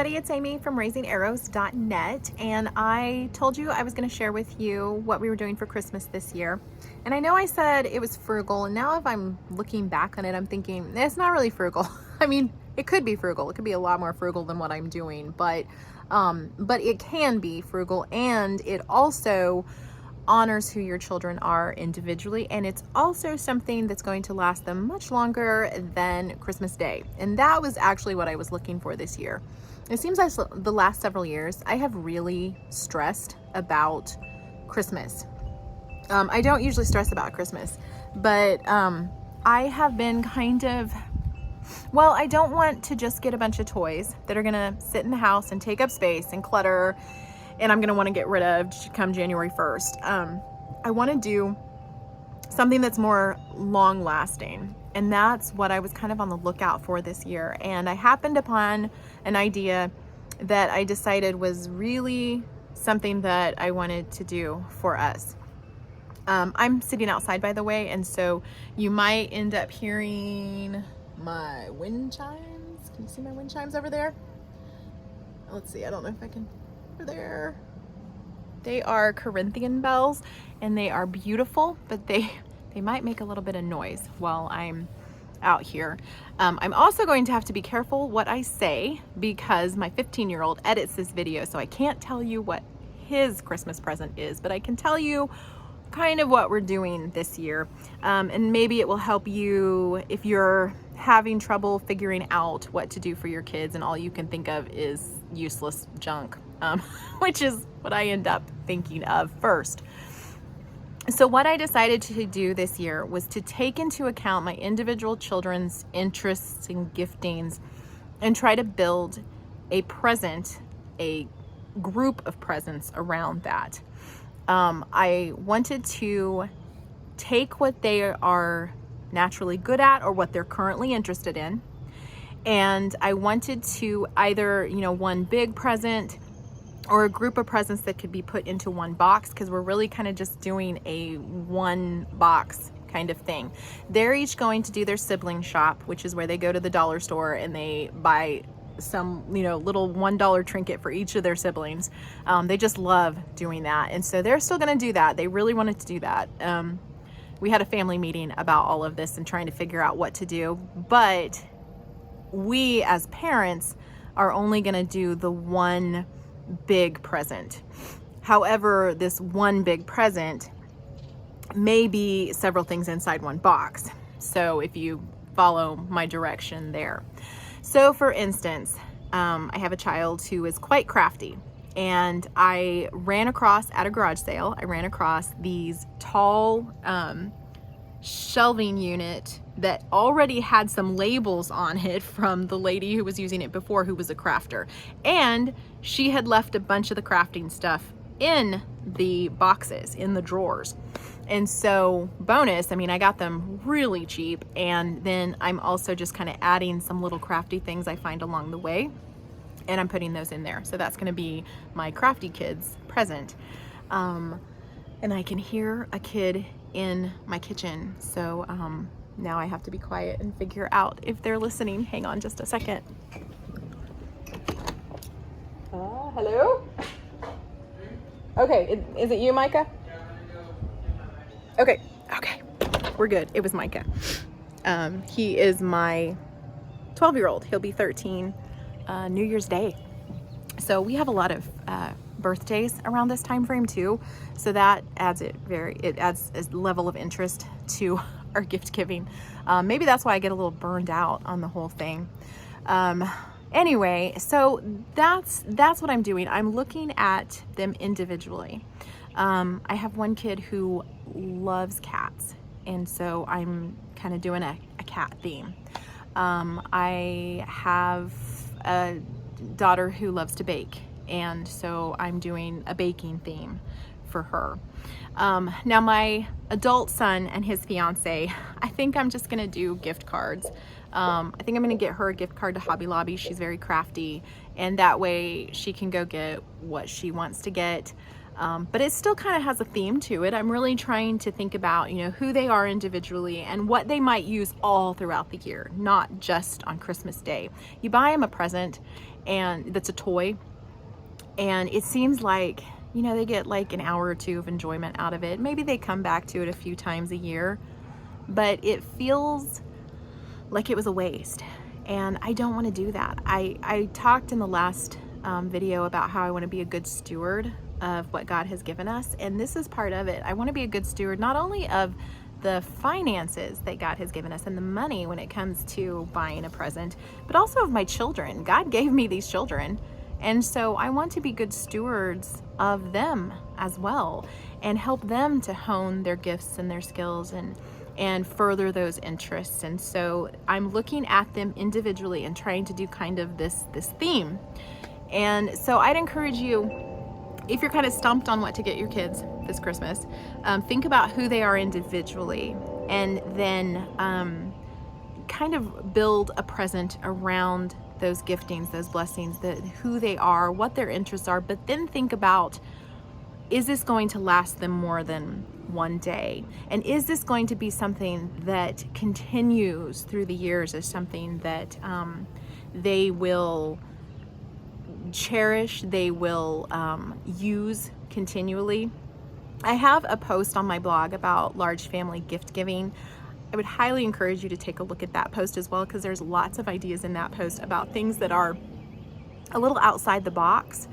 everybody, it's Amy from raisingarrows.net, and I told you I was going to share with you what we were doing for Christmas this year. And I know I said it was frugal, and now if I'm looking back on it, I'm thinking it's not really frugal. I mean, it could be frugal. It could be a lot more frugal than what I'm doing, but it can be frugal, and it also honors who your children are individually, and it's also something that's going to last them much longer than Christmas Day. And that was actually what I was looking for this year. It seems like the last several years I have really stressed about Christmas. I don't usually stress about Christmas, but I have been kind of, well, I don't want to just get a bunch of toys that are gonna sit in the house and take up space and clutter, and I'm gonna want to get rid of come January 1st. I want to do something that's more long lasting, and that's what I was kind of on the lookout for this year. And I happened upon an idea that I decided was really something that I wanted to do for us. I'm sitting outside, by the way, and so you might end up hearing my wind chimes. Can you see my wind chimes over there? Let's see, I don't know if I can. There, they are Corinthian bells, and they are beautiful, but they might make a little bit of noise while I'm out here. I'm also going to have to be careful what I say because my 15-year-old edits this video, so I can't tell you what his Christmas present is, but I can tell you kind of what we're doing this year, and maybe it will help you if you're having trouble figuring out what to do for your kids and all you can think of is useless junk. Which is what I end up thinking of first. So what I decided to do this year was to take into account my individual children's interests and giftings and try to build a present, a group of presents around that. I wanted to take what they are naturally good at or what they're currently interested in, and I wanted to either, one big present or a group of presents that could be put into one box, because we're really kind of just doing a one box kind of thing. They're each going to do their sibling shop, which is where they go to the dollar store and they buy some, little $1 trinket for each of their siblings. They just love doing that. And so they're still going to do that. They really wanted to do that. We had a family meeting about all of this and trying to figure out what to do. But we as parents are only going to do the one big present. However, this one big present may be several things inside one box. So if you follow my direction there. So for instance, I have a child who is quite crafty, and I ran across at a garage sale, I ran across these tall shelving unit that already had some labels on it from the lady who was using it before, who was a crafter, and she had left a bunch of the crafting stuff in the boxes, in the drawers. And so bonus, I got them really cheap, and then I'm also just kind of adding some little crafty things I find along the way, and I'm putting those in there. So that's going to be my crafty kids present. And I can hear a kid in my kitchen, so now I have to be quiet and figure out if they're listening. Hang on just a second. Hello? Okay, is it you, Micah? Okay, we're good. It was Micah. He is my 12-year-old. He'll be 13 New Year's Day. So we have a lot of birthdays around this time frame too, so that adds it adds a level of interest to our gift giving. Maybe that's why I get a little burned out on the whole thing. Anyway, so that's what I'm doing. I'm looking at them individually. I have one kid who loves cats, and so I'm kind of doing a cat theme. I have a daughter who loves to bake, and so I'm doing a baking theme for her. Now my adult son and his fiance, I think I'm just gonna do gift cards. I think I'm gonna get her a gift card to Hobby Lobby. She's very crafty, and that way she can go get what she wants to get. But it still kind of has a theme to it. I'm really trying to think about, who they are individually and what they might use all throughout the year, not just on Christmas Day. You buy them a present and that's a toy, and it seems like, they get like an hour or two of enjoyment out of it. Maybe they come back to it a few times a year, but it feels like it was a waste. And I don't want to do that. I talked in the last video about how I want to be a good steward of what God has given us, and this is part of it. I want to be a good steward not only of the finances that God has given us and the money when it comes to buying a present, but also of my children. God gave me these children, and so I want to be good stewards of them as well and help them to hone their gifts and their skills and further those interests. And so I'm looking at them individually and trying to do kind of this theme. And so I'd encourage you, if you're kind of stumped on what to get your kids this Christmas, think about who they are individually, and then kind of build a present around those giftings, those blessings, who they are, what their interests are. But then think about, is this going to last them more than one day? And is this going to be something that continues through the years, as something that they will cherish, they will use continually? I have a post on my blog about large family gift giving. I would highly encourage you to take a look at that post as well, because there's lots of ideas in that post about things that are a little outside the box,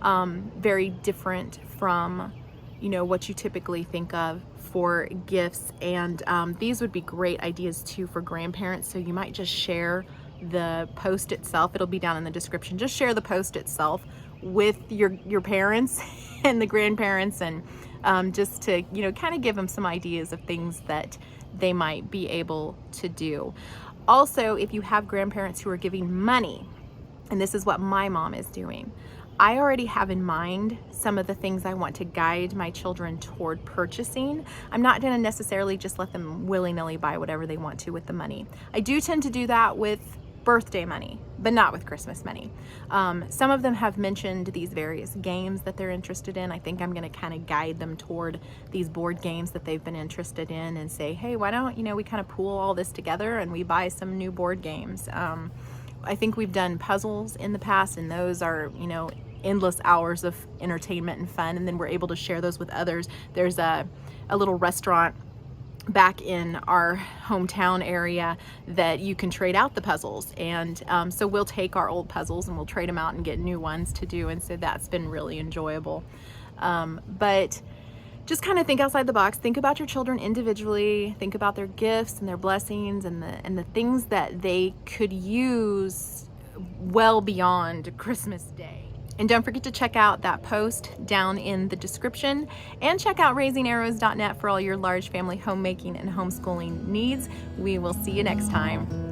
very different from what you typically think of for gifts. And these would be great ideas too for grandparents. So you might just share the post itself. It'll be down in the description. Just share the post itself with your parents and the grandparents, and just to kind of give them some ideas of things that they might be able to do. Also, if you have grandparents who are giving money, and this is what my mom is doing, I already have in mind some of the things I want to guide my children toward purchasing. I'm not going to necessarily just let them willy-nilly buy whatever they want to with the money. I do tend to do that with birthday money, but not with Christmas money. Some of them have mentioned these various games that they're interested in. I think I'm going to kind of guide them toward these board games that they've been interested in, and say, hey, why don't we kind of pool all this together and we buy some new board games. I think we've done puzzles in the past, and those are endless hours of entertainment and fun, and then we're able to share those with others. There's a little restaurant back in our hometown area that you can trade out the puzzles, and so we'll take our old puzzles and we'll trade them out and get new ones to do, and so that's been really enjoyable. But just kind of think outside the box. Think about your children individually. Think about their gifts and their blessings and the things that they could use well beyond Christmas Day. And don't forget to check out that post down in the description, and check out raisingarrows.net for all your large family homemaking and homeschooling needs. We will see you next time.